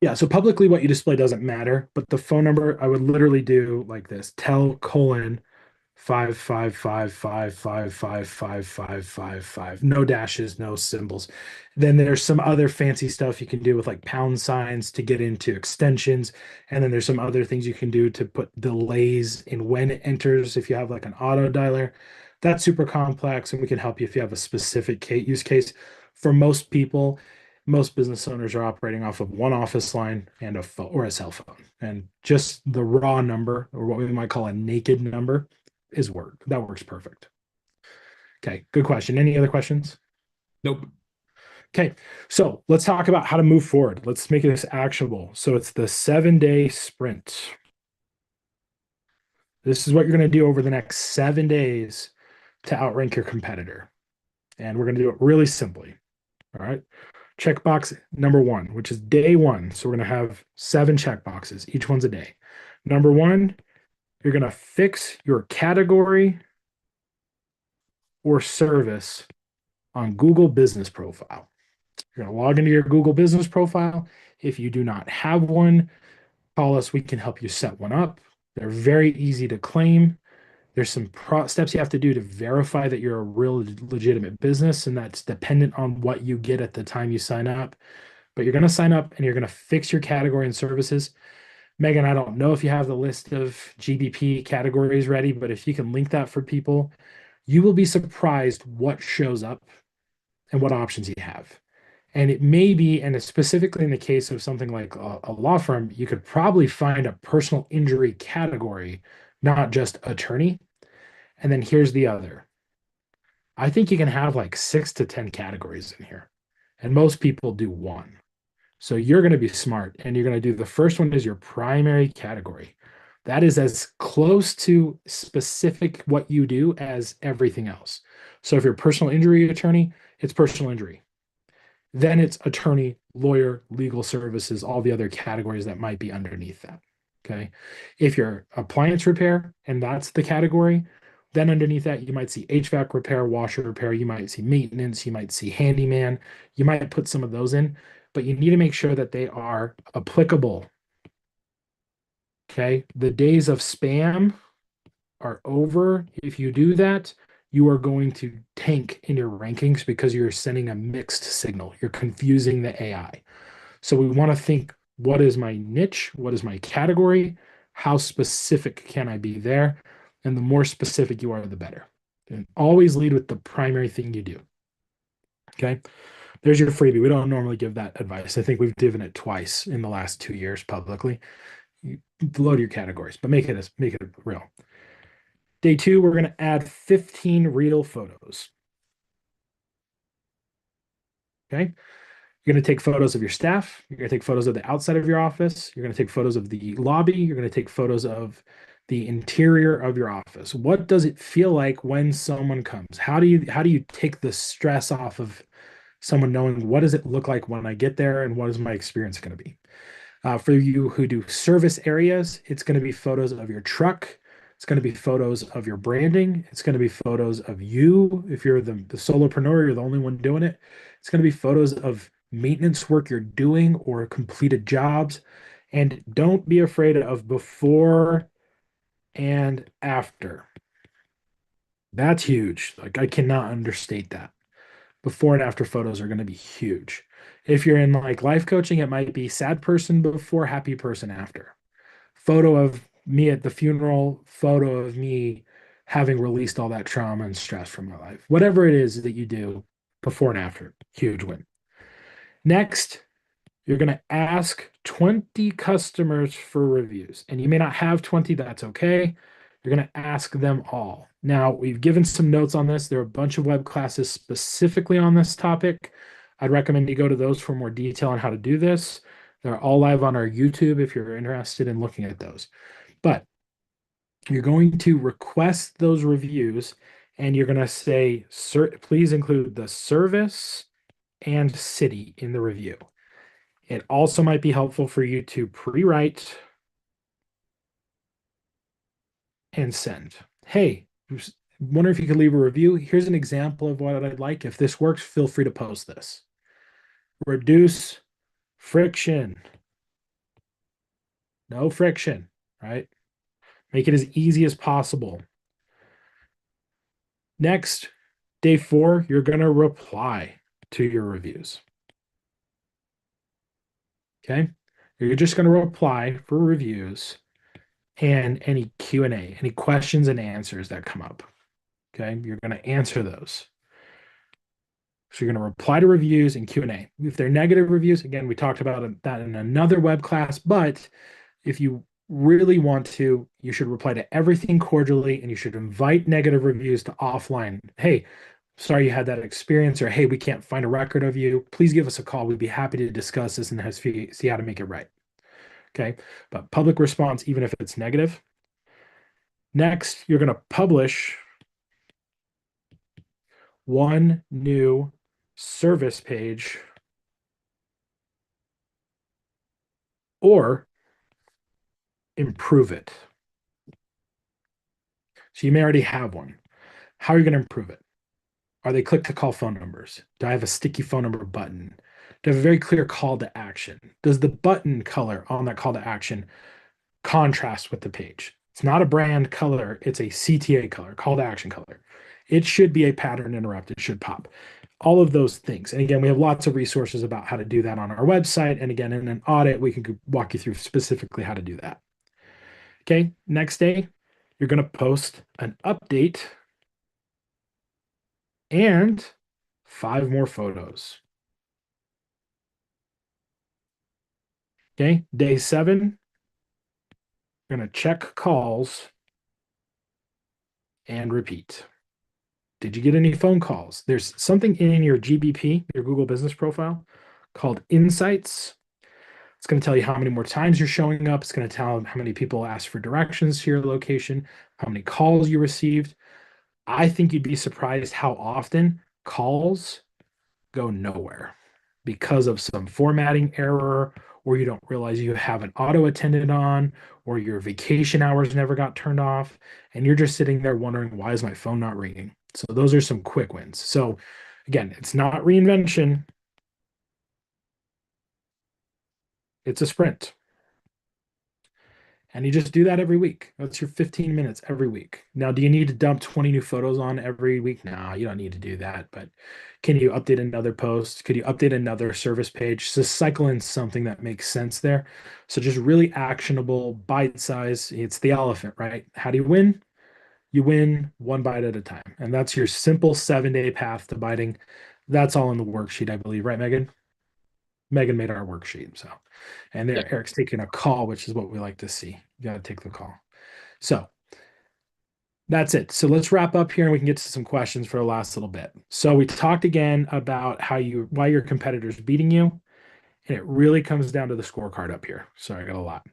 Yeah, so publicly what you display doesn't matter, but the phone number I would literally do like this: tell 55555555555. No dashes, no symbols. Then there's some other fancy stuff you can do with like pound signs to get into extensions. And then there's some other things you can do to put delays in when it enters if you have like an auto dialer. That's super complex, and we can help you if you have a specific use case. For most people, most business owners are operating off of one office line and a phone or a cell phone. And just the raw number, or what we might call a naked number, that works perfect. Okay, good question. Any other questions? Nope. Okay, so let's talk about how to move forward. Let's make this actionable. So it's the 7-day sprint. This is what you're going to do over the next 7 days to outrank your competitor. And we're going to do it really simply. All right. Checkbox number 1, which is day 1. So we're going to have 7 checkboxes. Each one's a day. Number 1, you're going to fix your category or service on Google Business Profile. You're going to log into your Google Business Profile. If you do not have one, call us. We can help you set one up. They're very easy to claim. There's some steps you have to do to verify that you're a real legitimate business, and that's dependent on what you get at the time you sign up. but you're going to sign up and you're going to fix your category and services. Megan, I don't know if you have the list of GBP categories ready, but if you can link that for people, you will be surprised what shows up and what options you have. And it may be, and specifically in the case of something like a law firm, you could probably find a personal injury category, not just attorney. And then here's the other. I think you can have like 6 to 10 categories in here, and most people do one. So you're going to be smart and you're going to do the first one is your primary category. That is as close to specific what you do as everything else. So if you're a personal injury attorney, it's personal injury. Then it's attorney, lawyer, legal services, all the other categories that might be underneath that. Okay. If you're appliance repair and that's the category, then underneath that, you might see HVAC repair, washer repair, you might see maintenance, you might see handyman, you might put some of those in, but you need to make sure that they are applicable. Okay. The days of spam are over. If you do that, you are going to tank in your rankings because you're sending a mixed signal. You're confusing the AI. So we want to think, what is my niche? What is my category? How specific can I be there? And the more specific you are, the better. And always lead with the primary thing you do. Okay. There's your freebie. We don't normally give that advice. I think we've given it twice in the last 2 years publicly. You load your categories, but make it real. Day 2, we're going to add 15 real photos. Okay. You're going to take photos of your staff. You're going to take photos of the outside of your office. You're going to take photos of the lobby. You're going to take photos of the interior of your office. What does it feel like when someone comes? How do you take the stress off of someone knowing what does it look like when I get there and what is my experience going to be? For you who do service areas, it's going to be photos of your truck. It's going to be photos of your branding. It's going to be photos of you. If you're the solopreneur, you're the only one doing it. It's going to be photos of maintenance work you're doing or completed jobs. And don't be afraid of before and after. That's huge. Like, I cannot understate that. Before and after photos are going to be huge. If you're in like life coaching, it might be sad person before, happy person after. Photo of me at the funeral, photo of me having released all that trauma and stress from my life. Whatever it is that you do, before and after, huge win. Next, you're going to ask 20 customers for reviews. And you may not have 20, that's okay. You're going to ask them all. Now, we've given some notes on this. There are a bunch of web classes specifically on this topic. I'd recommend you go to those for more detail on how to do this. They're all live on our YouTube if you're interested in looking at those. But you're going to request those reviews and you're going to say, please include the service and city in the review. It also might be helpful for you to pre-write and send. Hey, wonder if you could leave a review. Here's an example of what I'd like. If this works, feel free to post this. Reduce friction. No friction, right? Make it as easy as possible. Next, day 4, you're going to reply to your reviews. Okay? You're just going to reply for reviews and any Q&A, any questions and answers that come up. Okay? You're going to answer those. So you're going to reply to reviews and Q&A. If they're negative reviews, again, we talked about that in another web class, but if you really want to, you should reply to everything cordially and you should invite negative reviews to offline. Hey, sorry you had that experience, or hey, we can't find a record of you. Please give us a call. We'd be happy to discuss this and see how to make it right. Okay, but public response, even if it's negative. Next, you're going to publish one new service page or improve it. So you may already have one. How are you going to improve it? Are they click to call phone numbers? Do I have a sticky phone number button? Do I have a very clear call to action? Does the button color on that call to action contrast with the page? It's not a brand color, it's a CTA color, call to action color. it should be a pattern interrupt. It should pop. All of those things. And again, we have lots of resources about how to do that on our website. And again, in an audit, we can walk you through specifically how to do that. Okay, next day, you're going to post an update and 5 more photos. Okay, day 7, you're going to check calls and repeat. Did you get any phone calls? There's something in your GBP, your Google Business Profile, called Insights. It's going to tell you how many more times you're showing up. It's going to tell how many people asked for directions to your location, how many calls you received. I think you'd be surprised how often calls go nowhere because of some formatting error, or you don't realize you have an auto attendant on, or your vacation hours never got turned off, and you're just sitting there wondering, why is my phone not ringing? So those are some quick wins. So again, it's not reinvention, it's a sprint. And you just do that every week. That's your 15 minutes every week. Now, do you need to dump 20 new photos on every week? No, you don't need to do that. But can you update another post? Could you update another service page? Just cycle in something that makes sense there. So just really actionable, bite size. It's the elephant, right? How do you win? You win one bite at a time. And that's your simple 7-day path to biting. That's all in the worksheet, I believe, right, Megan? Megan made our worksheet. So, and there, Yeah. Eric's taking a call, which is what we like to see. You got to take the call. So that's it. So let's wrap up here and we can get to some questions for the last little bit. So we talked again about why your competitor's beating you. And it really comes down to the scorecard up here. Sorry, I got a lot.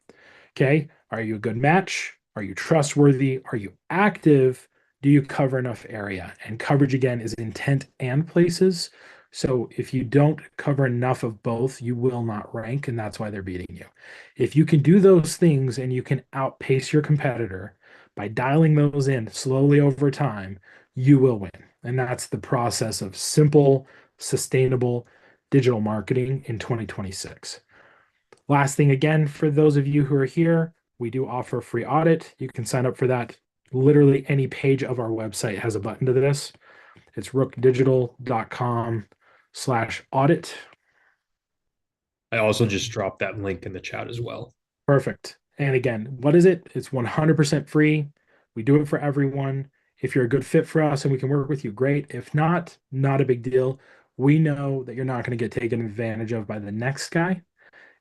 Okay. Are you a good match? Are you trustworthy? Are you active? Do you cover enough area? And coverage again is intent and places. So if you don't cover enough of both, you will not rank, and that's why they're beating you. If you can do those things and you can outpace your competitor by dialing those in slowly over time, you will win. And that's the process of simple, sustainable digital marketing in 2026. Last thing again, for those of you who are here, we do offer a free audit. You can sign up for that. Literally any page of our website has a button to this. It's rookdigital.com/audit. I also just dropped that link in the chat as well. Perfect. And again, what is it? It's 100% free. We do it for everyone. If you're a good fit for us and we can work with you, great. If not, not a big deal. We know that you're not going to get taken advantage of by the next guy.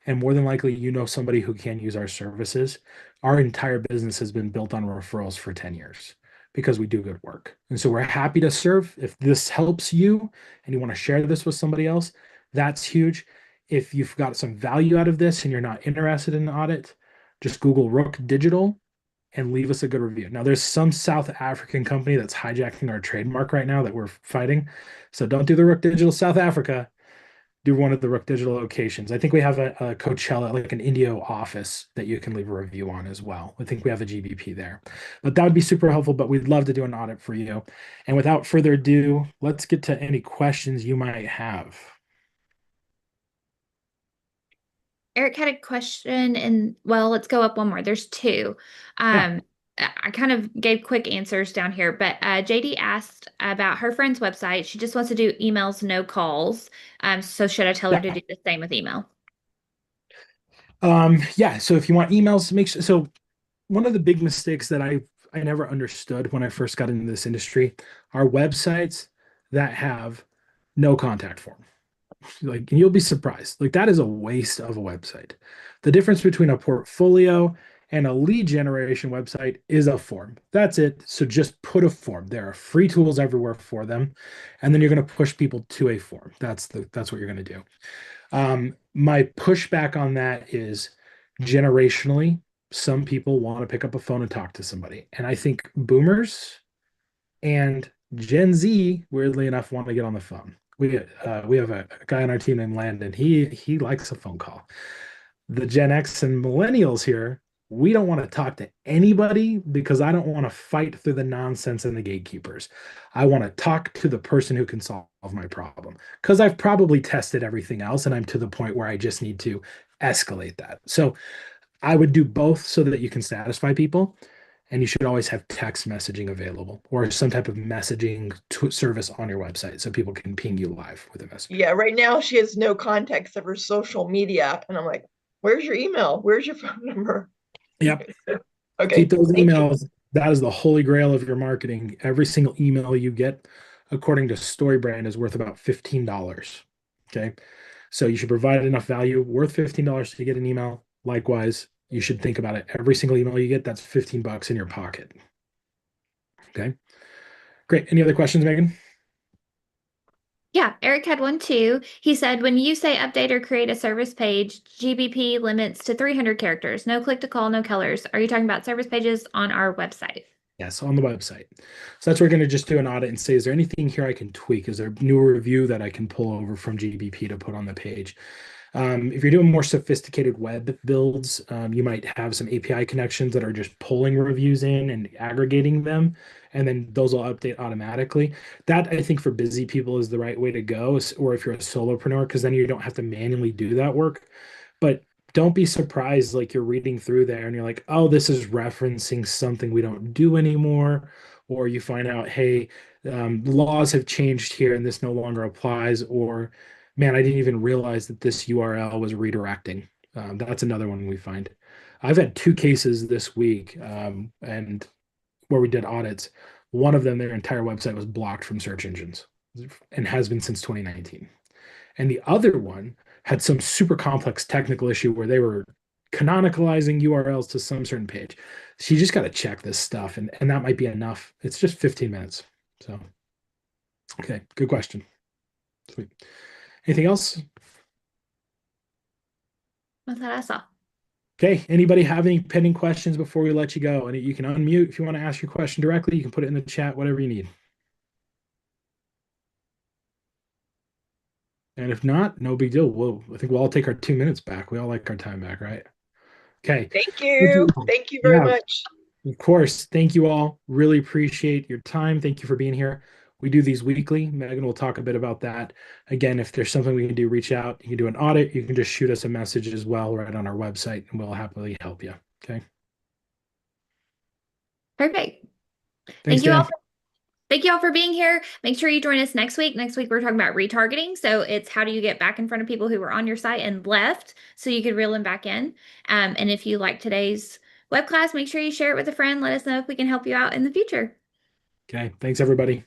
And more than likely, you know somebody who can use our services. Our entire business has been built on referrals for 10 years because we do good work. And so we're happy to serve. If this helps you and you want to share this with somebody else, that's huge. If you've got some value out of this and you're not interested in the audit, just Google Rook Digital and leave us a good review. Now, there's some South African company that's hijacking our trademark right now that we're fighting. So don't do the Rook Digital South Africa. Do one of the Rook Digital locations. I think we have a Coachella, like an Indio office that you can leave a review on as well. I think we have a GBP there. But that would be super helpful, but we'd love to do an audit for you. And without further ado, let's get to any questions you might have. Eric had a question, and well, let's go up one more. There's two. Yeah. I kind of gave quick answers down here, but JD asked about her friend's website. She just wants to do emails, no calls. So should I tell her to do the same with email? Yeah. So if you want emails, make sure. So one of the big mistakes that I never understood when I first got into this industry are websites that have no contact form. Like, and you'll be surprised. Like, that is a waste of a website. The difference between a portfolio and a lead generation website is a form. That's it. So just put a form. There are free tools everywhere for them, and then you're going to push people to a form. That's what you're going to do. My pushback on that is generationally, some people want to pick up a phone and talk to somebody, and I think boomers and Gen Z, weirdly enough, want to get on the phone. We have a guy on our team named Landon. He likes a phone call. The Gen X and millennials here, we don't want to talk to anybody because I don't want to fight through the nonsense and the gatekeepers. I want to talk to the person who can solve my problem because I've probably tested everything else and I'm to the point where I just need to escalate that. So I would do both so that you can satisfy people. And you should always have text messaging available or some type of messaging service on your website so people can ping you live with a message. Yeah, right now she has no context of her social media. And I'm like, where's your email? Where's your phone number? Yep. Okay, Keep those thank you. emails. That is the holy grail of your marketing. Every single email you get, according to StoryBrand, is worth about $15. Okay. So you should provide enough value worth $15 to get an email. Likewise, you should think about it. Every single email you get, that's $15 in your pocket. Okay. Great. Any other questions, Megan? Yeah, Eric had one too. He said, when you say update or create a service page, GBP limits to 300 characters. No click to call, no colors. Are you talking about service pages on our website? Yes, on the website. So that's where we're going to just do an audit and say, is there anything here I can tweak? Is there a new review that I can pull over from GBP to put on the page? If you're doing more sophisticated web builds, you might have some API connections that are just pulling reviews in and aggregating them, and then those will update automatically. That, I think, for busy people is the right way to go, or if you're a solopreneur, because then you don't have to manually do that work. But don't be surprised, like you're reading through there and you're like, oh, this is referencing something we don't do anymore. Or you find out, hey, laws have changed here and this no longer applies. Or, man, I didn't even realize that this URL was redirecting. That's another one we find. I've had two cases this week, and where we did audits. One of them, their entire website was blocked from search engines and has been since 2019. And the other one had some super complex technical issue where they were canonicalizing URLs to some certain page. So you just got to check this stuff, and that might be enough. It's just 15 minutes. So, okay, good question. Sweet. Anything else? That's what I saw. Okay, anybody have any pending questions before we let you go? And you can unmute if you want to ask your question directly. You can put it in the chat, whatever you need. And if not, no big deal. I think we'll all take our 2 minutes back. We all like our time back, right? Okay. Thank Thank you. you. Thank you very Yeah, much. of course. Thank you all. Really appreciate your time. Thank you for being here. We do these weekly. Megan will talk a bit about that. Again, if there's something we can do, reach out. You can do an audit. You can just shoot us a message as well right on our website, and we'll happily help you. Okay. Perfect. Thanks, Thank you all. Dan. Thank you all for being here. Make sure you join us next week. Next week, we're talking about retargeting. So it's how do you get back in front of people who were on your site and left so you could reel them back in. And if you like today's web class, make sure you share it with a friend. Let us know if we can help you out in the future. Okay. Thanks, everybody.